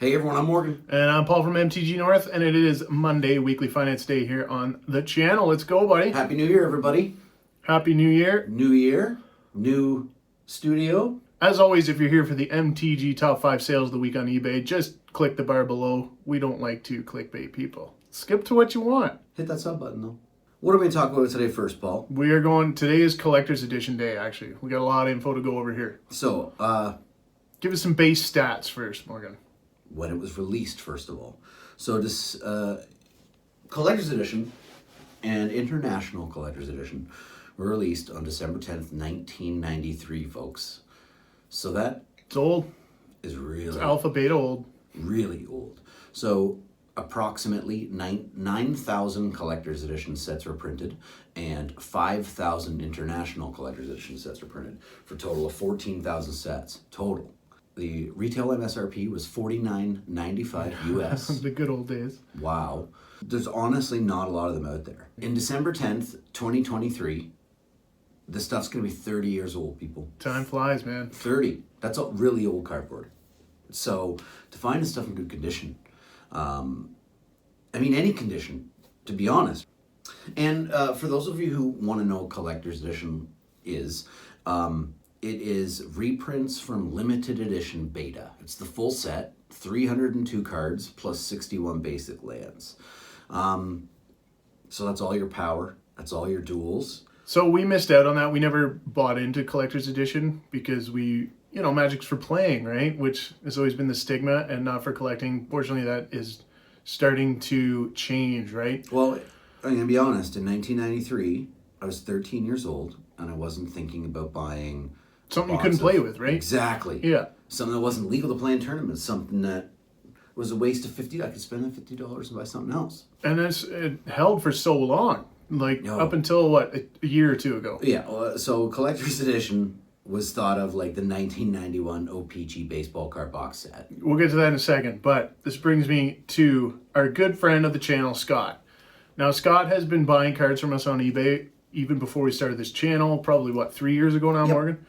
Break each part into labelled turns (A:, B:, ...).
A: Hey everyone, I'm Morgan.
B: And I'm Paul from MTG North, and it is Monday, Weekly Finance Day here on the channel. Let's go, buddy.
A: Happy New Year, everybody.
B: Happy New Year.
A: New year, new studio.
B: As always, if you're here for the MTG Top 5 Sales of the Week on eBay, just click the bar below. We don't like to clickbait people. Skip to what you want.
A: Hit that sub button, though. What are we going to talk about today first, Paul?
B: Today is Collector's Edition Day, actually. We got a lot of info to go over here.
A: So,
B: give us some base stats first, Morgan.
A: When it was released, first of all. So this Collector's Edition and International Collector's Edition were released on December 10th, 1993, folks. So that
B: It's old.
A: is really...
B: It's alpha, beta old.
A: Really old. So approximately 9,000 Collector's Edition sets were printed and 5,000 International Collector's Edition sets were printed for a total of 14,000 sets total. The retail MSRP was $49.95 US.
B: The good old days.
A: Wow. There's honestly not a lot of them out there. In December 10th, 2023, this stuff's going to be 30 years old, people.
B: Time flies, man.
A: 30. That's a really old cardboard. So to find this stuff in good condition, any condition, to be honest. And for those of you who want to know what Collector's Edition is, it is reprints from limited edition beta. It's the full set, 302 cards plus 61 basic lands. So that's all your power. That's all your duels.
B: So we missed out on that. We never bought into Collector's Edition because Magic's for playing, right? Which has always been the stigma and not for collecting. Fortunately, that is starting to change, right?
A: Well, I'm going to be honest. In 1993, I was 13 years old and I wasn't thinking about buying...
B: Something you couldn't play with, right?
A: Exactly.
B: Yeah.
A: Something that wasn't legal to play in tournaments. Something that was a waste of $50. I could spend that $50 and buy something else.
B: And it held for so long. Up until, a year or two ago.
A: Yeah. So Collector's Edition was thought of like the 1991 OPG baseball card box set.
B: We'll get to that in a second. But this brings me to our good friend of the channel, Scott. Now, Scott has been buying cards from us on eBay even before we started this channel. Probably, 3 years ago now, yep. Morgan?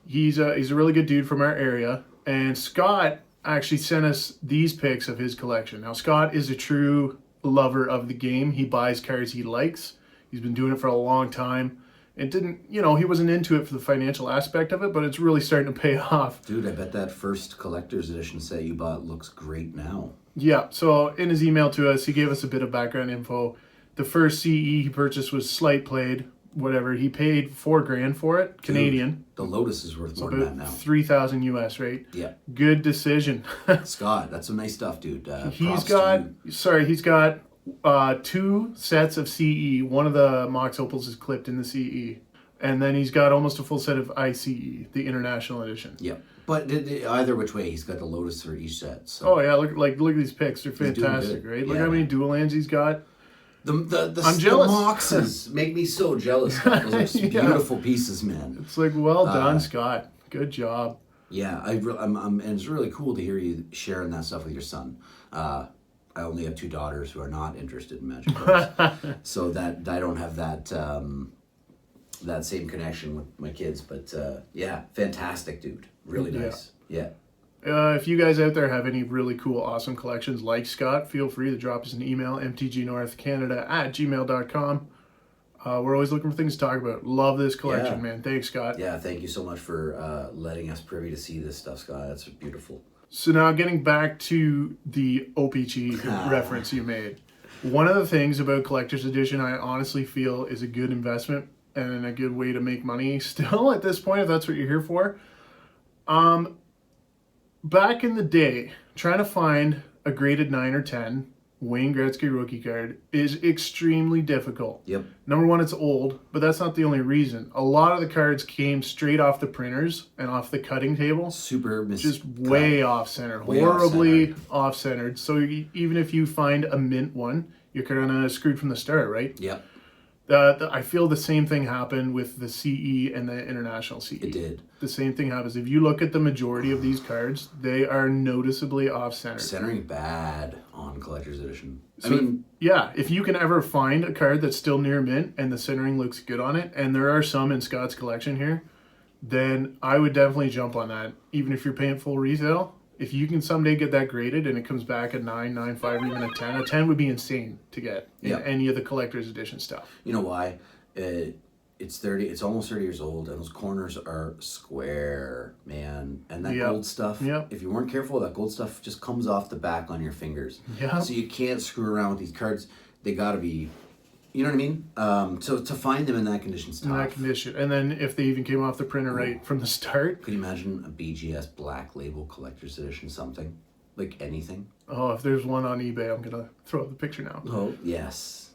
B: He's a really good dude from our area, and Scott actually sent us these pics of his collection. Now, Scott is a true lover of the game. He buys cards he likes. He's been doing it for a long time. It didn't, he wasn't into it for the financial aspect of it, but it's really starting to pay off.
A: Dude, I bet that first Collector's Edition set you bought looks great now.
B: Yeah, so in his email to us, he gave us a bit of background info. The first CE he purchased was Slight Played. Whatever, he paid $4,000 for it, dude, Canadian.
A: The Lotus is worth more than that now.
B: 3,000 US, right?
A: Yeah.
B: Good decision.
A: Scott, that's some nice stuff, dude.
B: He's got 2 sets of CE. One of the Mox Opals is clipped in the CE. And then he's got almost a full set of ICE, the International Edition.
A: Yeah. But either which way, he's got the Lotus for each set. So.
B: Oh, yeah, look at these picks. They're fantastic, right? Look how many dual lands he's got.
A: I'm jealous. The Moxes make me so jealous. Those are beautiful pieces, man.
B: It's well done, Scott. Good job.
A: Yeah, and it's really cool to hear you sharing that stuff with your son. I only have 2 daughters who are not interested in Magic cards, so that I don't have that that same connection with my kids. But yeah, fantastic, dude. Really nice. Yeah.
B: If you guys out there have any really cool, awesome collections like Scott, feel free to drop us an email, mtgnorthcanada@gmail.com. We're always looking for things to talk about. Love this collection, man. Thanks, Scott.
A: Yeah, thank you so much for letting us privy to see this stuff, Scott. That's beautiful.
B: So now getting back to the OPG reference you made. One of the things about Collector's Edition I honestly feel is a good investment and a good way to make money still at this point, if that's what you're here for. Back in the day, trying to find a graded 9 or 10 Wayne Gretzky rookie card is extremely difficult.
A: Yep.
B: Number one, it's old, but that's not the only reason. A lot of the cards came straight off the printers and off the cutting table.
A: Super
B: just way off-centered. Horribly off-centered. So even if you find a mint one, you're kind of screwed from the start, right?
A: Yep.
B: I feel the same thing happened with the CE and the International CE.
A: It did.
B: The same thing happens. If you look at the majority of these cards, they are noticeably off-centered.
A: Centering bad on Collector's Edition.
B: So, if you can ever find a card that's still near mint and the centering looks good on it, and there are some in Scott's collection here, then I would definitely jump on that. Even if you're paying full retail, if you can someday get that graded and it comes back at 9, 9.5, or even a 10 would be insane to get in any of the collector's edition stuff.
A: You know why? It's almost 30 years old, and those corners are square, man. And that gold stuff, if you weren't careful, that gold stuff just comes off the back on your fingers. So you can't screw around with these cards. They got to be, you know what I mean? So to find them in that condition is tough.
B: In that condition. And then if they even came off the printer right from the start.
A: Could you imagine a BGS Black Label Collector's Edition something? Like anything?
B: Oh, if there's one on eBay, I'm going to throw up the picture now.
A: Oh, yes.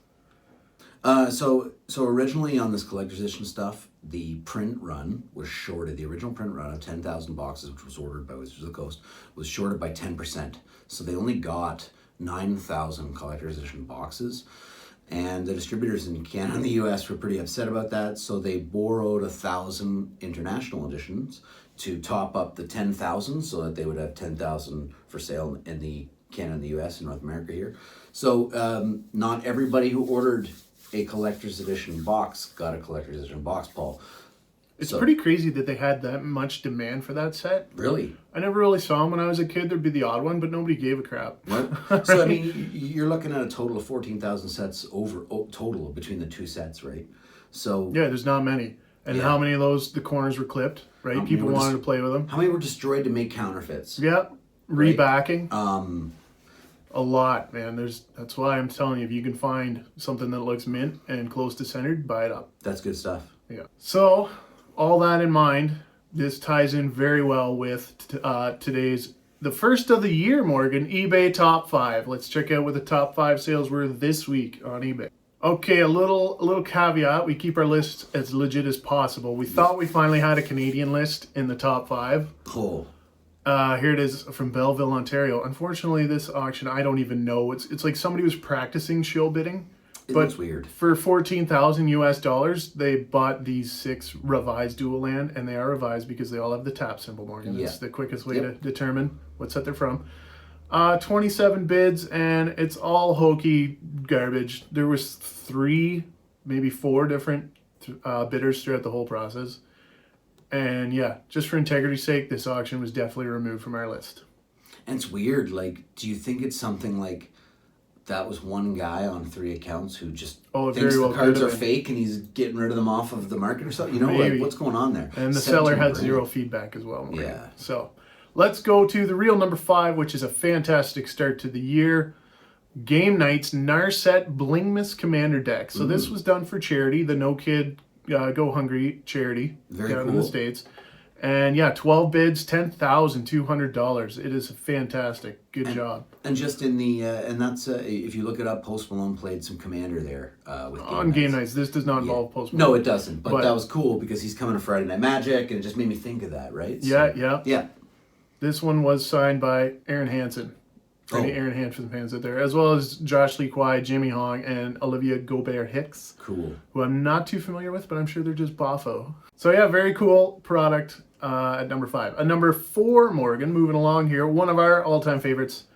A: So originally on this collector's edition stuff, the print run was shorted. The original print run of 10,000 boxes, which was ordered by Wizards of the Coast, was shorted by 10%. So they only got 9,000 collector's edition boxes. And the distributors in Canada and the US were pretty upset about that. So they borrowed 1,000 international editions to top up the 10,000 so that they would have 10,000 for sale in the Canada and the US and North America here. So not everybody who ordered a collector's edition box got a collector's edition box, Paul.
B: It's pretty crazy that they had that much demand for that set.
A: Really?
B: I never really saw them when I was a kid. There'd be the odd one, but nobody gave a crap.
A: Right? So, I mean, you're looking at a total of 14,000 sets total between the two sets, right? So
B: yeah, there's not many. And how many of those, the corners were clipped, right? People wanted to play with them.
A: How many were destroyed to make counterfeits?
B: Yeah. Rebacking.
A: Right?
B: A lot, man. That's why I'm telling you, if you can find something that looks mint and close to centered, buy it up.
A: That's good stuff.
B: Yeah. So, all that in mind, this ties in very well with today's, the first of the year, Morgan, eBay Top 5. Let's check out what the top 5 sales were this week on eBay. Okay, a little caveat. We keep our list as legit as possible. We thought we finally had a Canadian list in the top 5.
A: Cool.
B: Here it is from Belleville, Ontario. Unfortunately, this auction, I don't even know. It's like somebody was practicing shill bidding.
A: It looks weird.
B: For $14,000 US, they bought these 6 revised dual land, and they are revised because they all have the tap symbol, Morgan. It's the quickest way to determine what set they're from. 27 bids, and it's all hokey garbage. There was 3, maybe 4 different bidders throughout the whole process. And yeah, just for integrity's sake, this auction was definitely removed from our list.
A: And it's weird. Like, do you think it's something like that was one guy on 3 accounts who just thinks the cards are fake and he's getting rid of them off of the market or something? You know, like, what's going on there?
B: And the seller had 0 feedback as well. Right?
A: Yeah.
B: So let's go to the real number 5, which is a fantastic start to the year. Game Night's Narset Blingmas Commander deck. So this was done for charity, the No Kid Go Hungry charity down in the States. And yeah, 12 bids, $10,200. It is fantastic. Good job.
A: And just in the, and that's, if you look it up, Post Malone played some Commander there with
B: Game Nights. This does not involve Post Malone.
A: No, it doesn't. But that was cool because he's coming to Friday Night Magic, and it just made me think of that, right?
B: Yeah. This one was signed by Aaron Hansen. Any Aaron Hansen fans out there, as well as Josh Lee Kwai, Jimmy Hong, and Olivia Gobert-Hicks.
A: Cool. Who
B: I'm not too familiar with, but I'm sure they're just boffo. So yeah, very cool product at number 5. At number 4, Morgan, moving along here, one of our all-time favorites,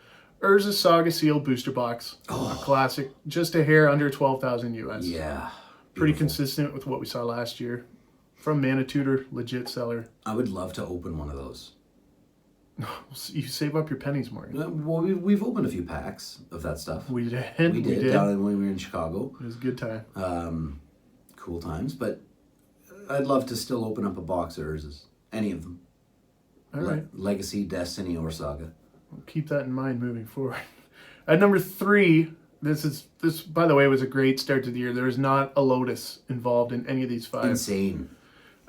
B: Urza Saga Seal Booster Box. A classic, just a hair under 12,000 US.
A: Yeah.
B: Pretty consistent with what we saw last year. From Mana Tutor, legit seller.
A: I would love to open one of those.
B: You save up your pennies, Morgan.
A: Well, we've opened a few packs of that stuff.
B: We did.
A: We did down when we were in Chicago.
B: It was a good time.
A: Cool times, but I'd love to still open up a box of Urzas. Any of them.
B: All right.
A: Legacy, Destiny, or Saga.
B: We'll keep that in mind moving forward. At number 3, this by the way was a great start to the year. There is not a Lotus involved in any of these 5.
A: Insane.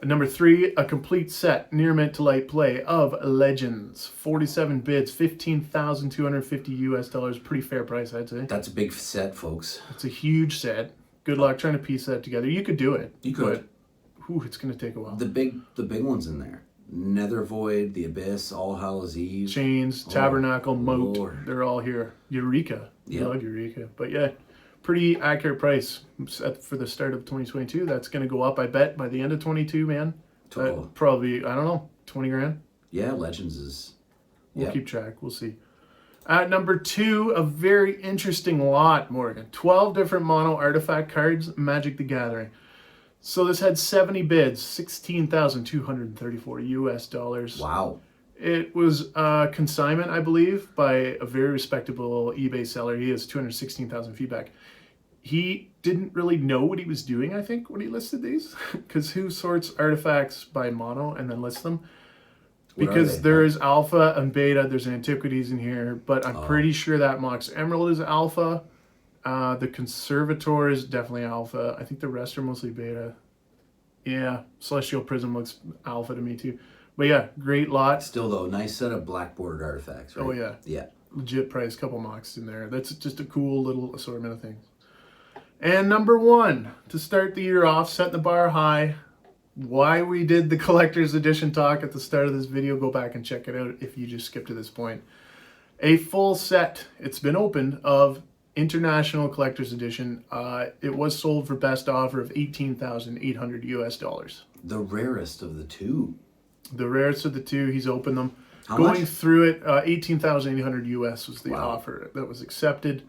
B: At number 3, a complete set, near mint to light play of Legends. 47 bids, $15,250 US. Pretty fair price, I'd say.
A: That's a big set, folks.
B: It's a huge set. Good luck trying to piece that together. You could do it.
A: You could.
B: But, it's going to take a while.
A: The big ones in there. Nether Void, The Abyss, All Hallows Eve.
B: Chains, Tabernacle, Moat.
A: Lord.
B: They're all here. Eureka. I love Eureka. But yeah, pretty accurate price for the start of 2022. That's going to go up, I bet, by the end of 22, man. Probably, I don't know, 20 grand.
A: Yeah, Legends is...
B: We'll keep track. We'll see. At number 2, a very interesting lot, Morgan. 12 different mono artifact cards, Magic the Gathering. So this had 70 bids, $16,234 US.
A: Wow.
B: It was consignment, I believe, by a very respectable eBay seller. He has 216,000 feedback. He didn't really know what he was doing, I think, when he listed these, because who sorts artifacts by mono and then lists them? Because there is alpha and beta. There's antiquities in here, but I'm pretty sure that Mox Emerald is alpha. The Conservator is definitely alpha. I think the rest are mostly beta. Yeah, Celestial Prism looks alpha to me too. But yeah, great lot.
A: Still though, nice set of black bordered artifacts, right?
B: Oh yeah.
A: Yeah.
B: Legit price, couple Mox in there. That's just a cool little assortment of things. And number one, to start the year off, setting the bar high. Why we did the collector's edition talk at the start of this video, go back and check it out if you just skipped to this point. A full set, it's been opened, of International Collector's Edition. It was sold for best offer of $18,800 US.
A: The rarest of the two.
B: The rarest of the two, he's opened them.
A: How
B: Going
A: much?
B: through it, $18,800 US was the
A: Wow.
B: offer that was accepted.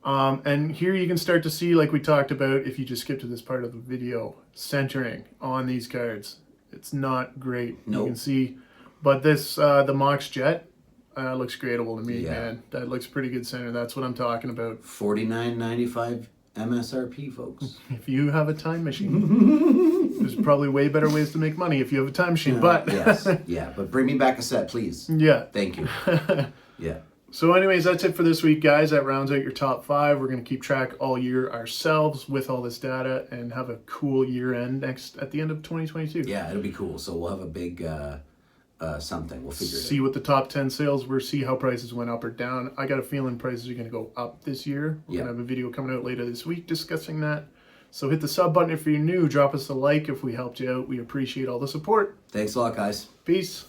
B: And here you can start to see, like we talked about, if you just skip to this part of the video, centering on these cards. It's not great.
A: Nope.
B: You can see, but this, the Mox Jet, looks gradable to me,
A: Yeah.
B: man. That looks pretty good center. That's what I'm talking about.
A: $49.95 MSRP, folks.
B: If you have a time machine, there's probably way better ways to make money if you have a time machine, but
A: Yes, yeah, but bring me back a set, please.
B: yeah.
A: Thank you. Yeah.
B: So anyways, that's it for this week, guys. That rounds out your top 5. We're going to keep track all year ourselves with all this data and have a cool year end at the end of 2022.
A: Yeah, it'll be cool. So we'll have a big something. We'll figure it
B: See
A: out.
B: what the top 10 sales were, see how prices went up or down. I got a feeling prices are going to go up this year. We're going to have a video coming out later this week discussing that. So hit the sub button if you're new. Drop us a like if we helped you out. We appreciate all the support.
A: Thanks a lot, guys.
B: Peace.